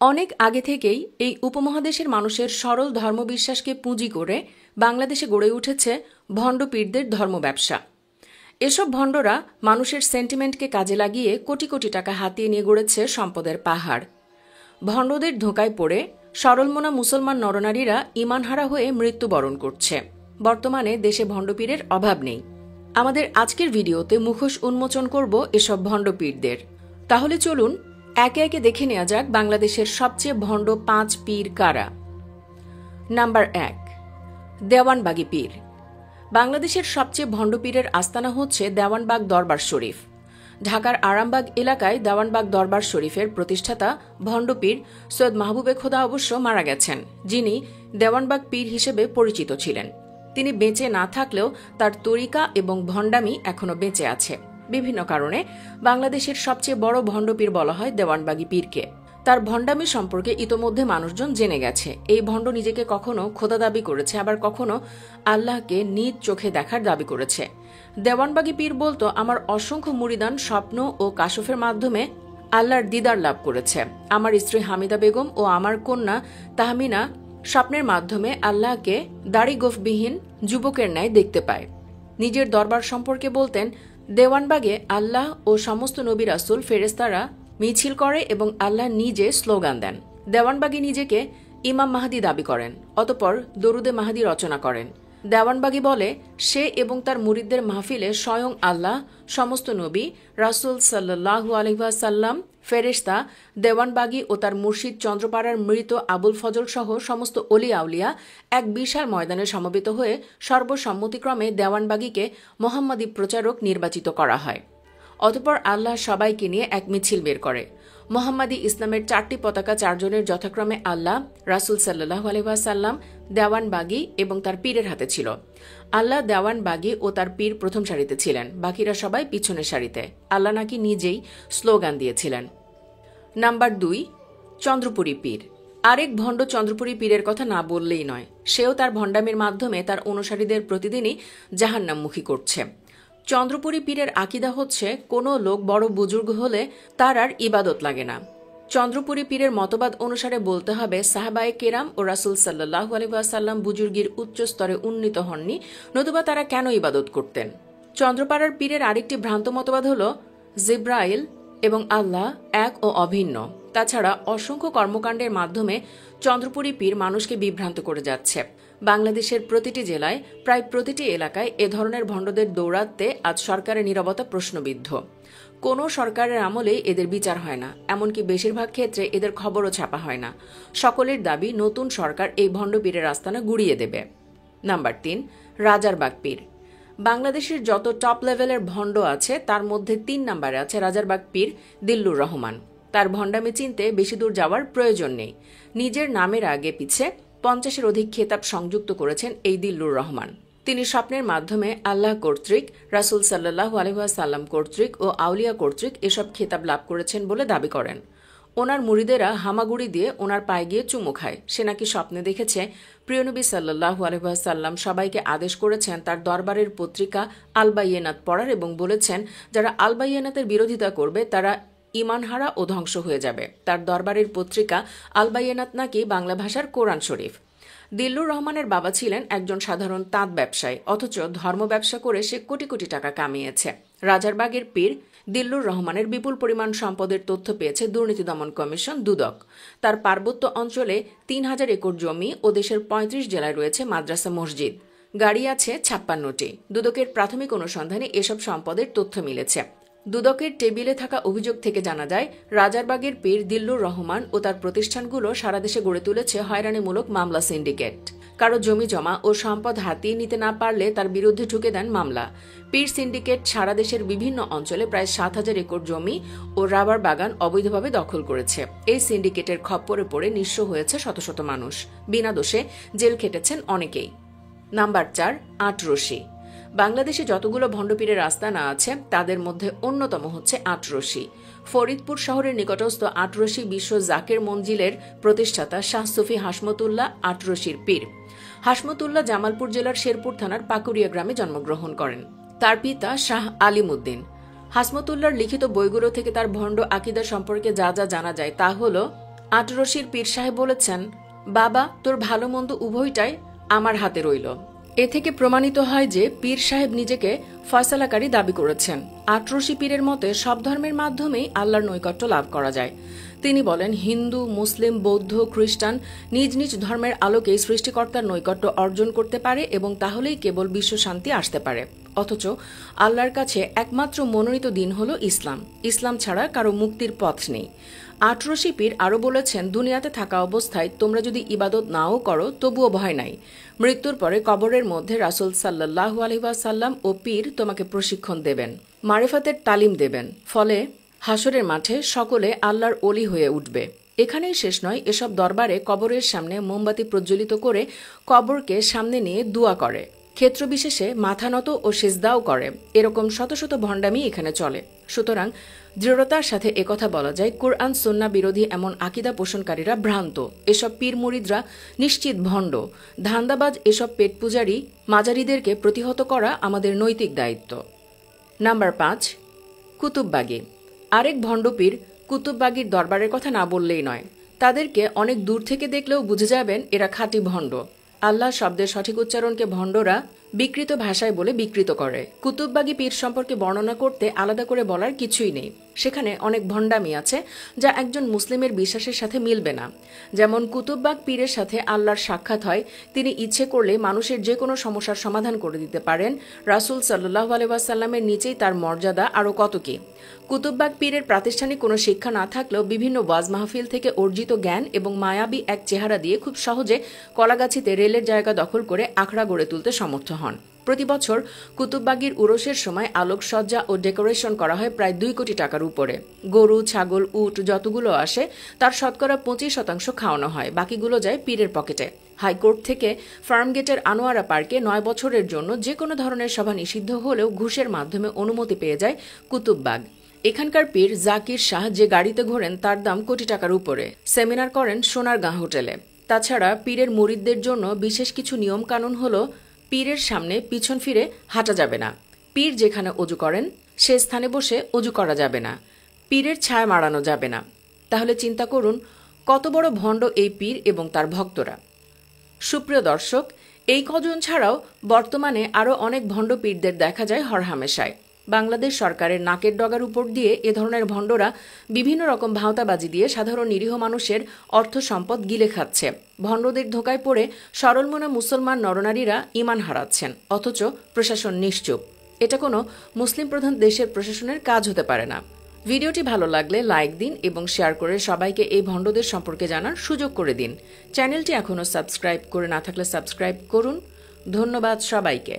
অনেক আগে থেকেই এই উপমহাদেশের মানুষের সরল ধর্মবিশ্বাসকে পুঁজি করে বাংলাদেশে গড়ে উঠেছে ভণ্ড পীরদের ধর্ম ব্যবসা। এসব ভণ্ডরা মানুষের সেন্টিমেন্টকে কাজে লাগিয়ে কোটি কোটি টাকা হাতিয়ে নিয়ে গড়েছে সম্পদের পাহাড়। ভণ্ডদের ধোঁকায় পড়ে সরলমনা মুসলমান নরনারীরা ঈমানহারা হয়ে মৃত্যুবরণ করছে। বর্তমানে দেশে ভণ্ডপীরের অভাব নেই। আমাদের আজকের ভিডিওতে মুখোশ উন্মোচন করব এসব ভণ্ডপীরদের। তাহলে চলুন একে একে দেখে নেওয়া যাক বাংলাদেশের সবচেয়ে ভণ্ড 5 পীর কারা। নাম্বার 1, দেওয়ানবাগী পীর। বাংলাদেশের সবচেয়ে ভণ্ড পীরের আস্তানা হচ্ছে দেওয়ানবাগ দরবার শরীফ। ঢাকার আরামবাগ এলাকায় দেওয়ানবাগ দরবার শরীফের প্রতিষ্ঠাতা ভণ্ড পীর সৈয়দ মাহবুবে খোদা অবশ্য মারা গেছেন, যিনি দেওয়ানবাগ পীর হিসেবে পরিচিত ছিলেন। তিনি বেঁচে না থাকলেও তার তরিকা এবং ভণ্ডামি এখনো বেঁচে আছে। বিভিন্ন কারণে বাংলাদেশের সবচেয়ে বড় ভণ্ড পীর বলা হয় দেওয়ানবাগী পীরকে। তার ভণ্ডামি সম্পর্কে ইতোমধ্যে মানুষজন জেনে গেছে। এই ভণ্ড নিজেকে কখনো খোদা দাবি করেছে, আবার কখনো আল্লাহকে নিজ চোখে দেখার দাবি করেছে। দেওয়ানবাগী পীর বলতো, আমার অসংখ্য মুরিদান স্বপ্ন ও কাশফের মাধ্যমে আল্লাহর দিদার লাভ করেছে। আমার স্ত্রী হামিদা বেগম ও আমার কন্যা তাহমিনা স্বপ্নের মাধ্যমে আল্লাহকে দাড়ি গোফবিহীন যুবকের ন্যায় দেখতে পায়। নিজের দরবার সম্পর্কে বলতেন, দেওয়ানবাগে আল্লাহ ও সমস্ত নবী রাসূল ফেরেশতারা মিছিল করে এবং আল্লাহ নিজে স্লোগান দেন। দেওয়ানবাগী নিজেকে ইমাম মাহদী দাবি করেন, অতঃপর দরুদে মাহদী রচনা করেন। দেওয়ানবাগী বলে, সে এবং তার মুরিদদের মাহফিলে স্বয়ং আল্লাহ, সমস্ত নবী রাসূল সাল্লাল্লাহু আলাইহি ওয়াসাল্লাম, ফেরেশতা, দেওয়ানবাগী ও তার মুর্শিদ চন্দ্রপাড়ার মৃত আবুল ফজল সহ সমস্ত অলি আউলিয়া এক বিশাল ময়দানে সমবেত হয়ে সর্বসম্মতিক্রমে দেওয়ানবাগীকে মোহাম্মদী প্রচারক নির্বাচিত করা হয়। অতঃপর আল্লাহ সবাইকে নিয়ে এক মিছিল বের করে। মোহাম্মদী ইসলামের 4টি পতাকা 4 জনের যথাক্রমে আল্লাহ, রাসূল সাল্লাল্লাহু আলাইহি ওয়াসাল্লাম, দেওয়ানবাগী এবং তার পীরের হাতে ছিল। আল্লাহ, দেওয়ানবাগী ও তার পীর প্রথম সারিতে ছিলেন, বাকিরা সবাই পিছনের সারিতে। আল্লাহ নাকি নিজেই স্লোগান দিয়েছিলেন। নাম্বার 2, চন্দ্রপুরী পীর। আরেক ভণ্ড চন্দ্রপুরী পীরের কথা না বললেই নয়। সেও তার ভণ্ডামির মাধ্যমে তার অনুসারীদের প্রতিদিনই জাহান্নামমুখী করছে। চন্দ্রপুরী পীরের আকিদা হচ্ছে, কোনো লোক বড় বুজুর্গ হলে তার আর ইবাদত লাগে না। চন্দ্রপুরী পীরের মতবাদ অনুসারে বলতে হবে, সাহাবায়ে কেরাম ও রাসূল সাল্লাল্লাহু আলাইহি ওয়াসাল্লাম বুজুর্গির উচ্চ স্তরে উন্নীত হননি, নতুবা তারা কেন ইবাদত করতেন। চন্দ্রপাড়ার পীরের আরেকটি ভ্রান্ত মতবাদ হল জিব্রাইল এবং আল্লাহ এক ও অভিন্ন। তাছাড়া অসংখ্য কর্মকাণ্ডের মাধ্যমে চন্দ্রপুরী পীর মানুষকে বিভ্রান্ত করে যাচ্ছে। বাংলাদেশের প্রতিটি জেলায় প্রায় প্রতিটি এলাকায় এ ধরনের ভণ্ডদের দৌরাত্মে আজ সরকারের নীরবতা প্রশ্নবিদ্ধ। কোনো সরকারের আমলে এদের বিচার হয় না, এমনকি বেশিরভাগ ক্ষেত্রে এদের খবরও ছাপা হয় না। সকলের দাবি, নতুন সরকার এই ভণ্ড পীরের আস্তানা গুড়িয়ে দেবে। নাম্বার 3, রাজারবাগ পীর। বাংলাদেশের যত টপ লেভেলের ভণ্ড আছে তার মধ্যে 3 নম্বরে আছে রাজারবাগ পীর দিল্লুর রহমান। তার ভণ্ডামি চিনতে বেশি দূর যাওয়ার প্রয়োজন নেই। নিজের নামের আগে পিছে 50-এর অধিক খেতাব সংযুক্ত করেছেন এই দিল্লুর রহমান। তিনি স্বপ্নের মাধ্যমে আল্লাহ কর্তৃক, রাসূল সাল্লাল্লাহু আলাইহি ওয়াসাল্লাম কর্তৃক ও আউলিয়া কর্তৃক এসব খেতাব লাভ করেছেন বলে দাবি করেন। ওনার মুরিদেরা হামাগুড়ি দিয়ে ওনার পায়ে গিয়ে চুমু খায়। সে নাকি স্বপ্নে দেখেছে প্রিয়নবী সাল্লাল্লাহু আলাইহি ওয়াসাল্লাম সবাইকে আদেশ করেছেন তার দরবারের পত্রিকা আল বাইয়িনাত পড়ার এবং বলেছেন, যারা আল বাইয়িনাতের বিরোধিতা করবে তারা ঈমানহারা ও ধ্বংস হয়ে যাবে। তার দরবারের পত্রিকা আল বাইয়িনাত নাকি বাংলা ভাষার কোরআন শরীফ। দিল্লুর রহমানের বাবা ছিলেন একজন সাধারণ তাঁত ব্যবসায়ী, অথচ ধর্ম ব্যবসা করে সে কোটি কোটি টাকা কামিয়েছে। রাজারবাগের পীর দিল্লুর রহমানের বিপুল পরিমাণ সম্পদের তথ্য পেয়েছে দুর্নীতি দমন কমিশন দুদক। তার পার্বত্য অঞ্চলে 3000 একর জমি ও দেশের 35 জেলায় রয়েছে মাদ্রাসা, মসজিদ, গাড়ি আছে 56টি। দুদকের প্রাথমিক অনুসন্ধানে এসব সম্পদের তথ্য মিলেছে। দুদকের টেবিলে থাকা অভিযোগ থেকে জানা যায়, রাজারবাগের পীর দিল্লুর রহমান ও তার প্রতিষ্ঠানগুলো সারা দেশে গড়ে তুলেছে হয়রানিমূলক মামলা সিন্ডিকেট। কারো জমি জমা ও সম্পদ হাতিয়ে নিতে না পারলে তার বিরুদ্ধে ঠুকে দেন মামলা। পীর সিন্ডিকেট সারা দেশের বিভিন্ন অঞ্চলে প্রায় 7000 একর জমি ও রাবার বাগান অবৈধভাবে দখল করেছে। এই সিন্ডিকেটের খপ্পরে পড়ে নিঃস্ব হয়েছে শত শত মানুষ। বিনা দোষে জেল খেটেছেন অনেকেই। নাম্বার 4, আটরশি। বাংলাদেশে যতগুলো ভণ্ডপীরের আস্তানা আছে তাদের মধ্যে অন্যতম হচ্ছে আটরশি। ফরিদপুর শহরের নিকটস্থ আটরশি বিশ্ব জাকের মঞ্জিলের প্রতিষ্ঠাতা শাহ সুফি হাসমতুল্লাহ আটরশির পীর। হাসমতুল্লাহ জামালপুর জেলার শেরপুর থানার পাকুড়িয়া গ্রামে জন্মগ্রহণ করেন। তার পিতা শাহ আলিমউদ্দিন। হাসমতুল্লাহর লিখিত বইগুলো থেকে তার ভণ্ড আকিদা সম্পর্কে যা যা জানা যায় তা হল, আটরশির পীর সাহেব বলেছেন, বাবা, তোর ভালো মন্দ উভয়টাই আমার হাতে রইল। এ থেকে প্রমাণিত হয় যে পীর সাহেব নিজেকে ফয়সালাকারী দাবি করেছেন। আটরশি পীরের মতে সব ধর্মের মাধ্যমেই আল্লাহর নৈকট্য লাভ করা যায়। তিনি বলেন, হিন্দু, মুসলিম, বৌদ্ধ, খ্রিস্টান নিজ নিজ ধর্মের আলোকেই সৃষ্টিকর্তার নৈকট্য অর্জন করতে পারে এবং তাহলেই কেবল বিশ্ব শান্তি আসতে পারে। অথচ আল্লাহর কাছে একমাত্র মনোনীত দিন হল ইসলাম। ইসলাম ছাড়া কারো মুক্তির পথ নেই। আটরশি পীর আরও বলেছেন, দুনিয়াতে থাকা অবস্থায় তোমরা যদি ইবাদত নাও করো তবুও ভয় নাই। মৃত্যুর পরে কবরের মধ্যে রাসূল সাল্লাল্লাহু আলাইহি ওয়াসাল্লাম ও পীর তোমাকে প্রশিক্ষণ দেবেন, মারিফাতের তালিম দেবেন। ফলে হাসরের মাঠে সকলে আল্লাহর ওলি হয়ে উঠবে। এখানেই শেষ নয়, এসব দরবারে কবরের সামনে মোমবাতি প্রজ্বলিত করে কবরকে সামনে নিয়ে দোয়া করে, ক্ষেত্রবিশেষে মাথা নত ও সেজদাও করে। এরকম শত শত ভণ্ডামি এখানে চলে। সুতরাং দৃঢ়তার সাথে একথা বলা যায়, কুরআন সুন্নাহ বিরোধী এমন আকিদা পোষণকারীরা ভ্রান্ত। এসব পীর মুরিদরা নিশ্চিত ভণ্ড, ধান্দাবাজ। এসব পেট পূজারী মাজারিদেরকে প্রতিহত করা আমাদের নৈতিক দায়িত্ব। নাম্বার 5, কুতুববাগী। আরেক ভণ্ডপীর কুতুববাগীর দরবারের কথা না বললেই নয়। তাদেরকে অনেক দূর থেকে দেখলেও বুঝে যাবেন এরা খাঁটি ভণ্ড। আল্লাহ শব্দের সঠিক উচ্চারণকে ভণ্ডরা বিকৃত ভাষায় বলে বিকৃত করে। কুতুববাগী পীর সম্পর্কে বর্ণনা করতে আলাদা করে বলার কিছুই নেই। সেখানে অনেক ভণ্ডামি আছে যা একজন মুসলিমের বিশ্বাসের সাথে মিলবে না। যেমন কুতুববাগ পীরের সাথে আল্লাহর সাক্ষাৎ হয়, তিনি ইচ্ছে করলে মানুষের যে কোনো সমস্যার সমাধান করে দিতে পারেন। রাসূল সাল্লাল্লাহু আলাইহি ওয়াসাল্লামের নিচেই তার মর্যাদা, আরও কত কি। কুতুববাগ পীরের প্রাতিষ্ঠানিক কোনো শিক্ষা না থাকলেও বিভিন্ন ওয়াজ মাহফিল থেকে অর্জিত জ্ঞান এবং মায়াবী এক চেহারা দিয়ে খুব সহজে কলাগাছিতে রেলের জায়গা দখল করে আখড়া গড়ে তুলতে সমর্থ হন। প্রতি বছর কুতুববাগীর উরসের সময় আলোকসজ্জা ও ডেকোরেশন করা হয় প্রায় 2 কোটি টাকার উপরে। গরু, ছাগল, উট যতগুলো আসে তার শতকরা 25% খাওয়ানো হয়, বাকিগুলো যায় পীরের পকেটে। হাইকোর্ট থেকে ফার্মগেটের আনোয়ারা পার্কে 9 বছরের জন্য যে কোনো ধরনের সভা নিষিদ্ধ হলেও ঘুষের মাধ্যমে অনুমতি পেয়ে যায় কুতুববাগ। এখানকার পীর জাকির শাহ যে গাড়িতে ঘোরেন তার দাম কোটি টাকার উপরে। সেমিনার করেন সোনারগাঁ হোটেলে। তাছাড়া পীরের মুরিদদের জন্য বিশেষ কিছু নিয়ম কানুন হলো, পীরের সামনে পিছন ফিরে হাঁটা যাবে না, পীর যেখানে অজু করেন সে স্থানে বসে অজু করা যাবে না, পীরের ছায়া মাড়ানো যাবে না। তাহলে চিন্তা করুন কত বড় ভণ্ড এই পীর এবং তার ভক্তরা। সুপ্রিয় দর্শক, এই কজন ছাড়াও বর্তমানে আরও অনেক ভণ্ড পীরদের দেখা যায় হরহামেশায়। বাংলাদেশ সরকারের নাকের ডগার উপর দিয়ে এ ধরনের ভণ্ডরা বিভিন্ন রকম ভাওতাবাজি দিয়ে সাধারণ নিরীহ মানুষের অর্থ সম্পদ গিলে খাচ্ছে। ভণ্ডদের ধোকায় পড়ে সরলমনা মুসলমান নরনারীরা ঈমান হারাচ্ছেন, অথচ প্রশাসন নিশ্চুপ। এটা কোনো মুসলিম প্রধান দেশের প্রশাসনের কাজ হতে পারে না। ভিডিওটি ভালো লাগলে লাইক দিন এবং শেয়ার করে সবাইকে এই ভণ্ডদের সম্পর্কে জানার সুযোগ করে দিন। চ্যানেলটি এখনও সাবস্ক্রাইব করে না থাকলে সাবস্ক্রাইব করুন। ধন্যবাদ সবাইকে।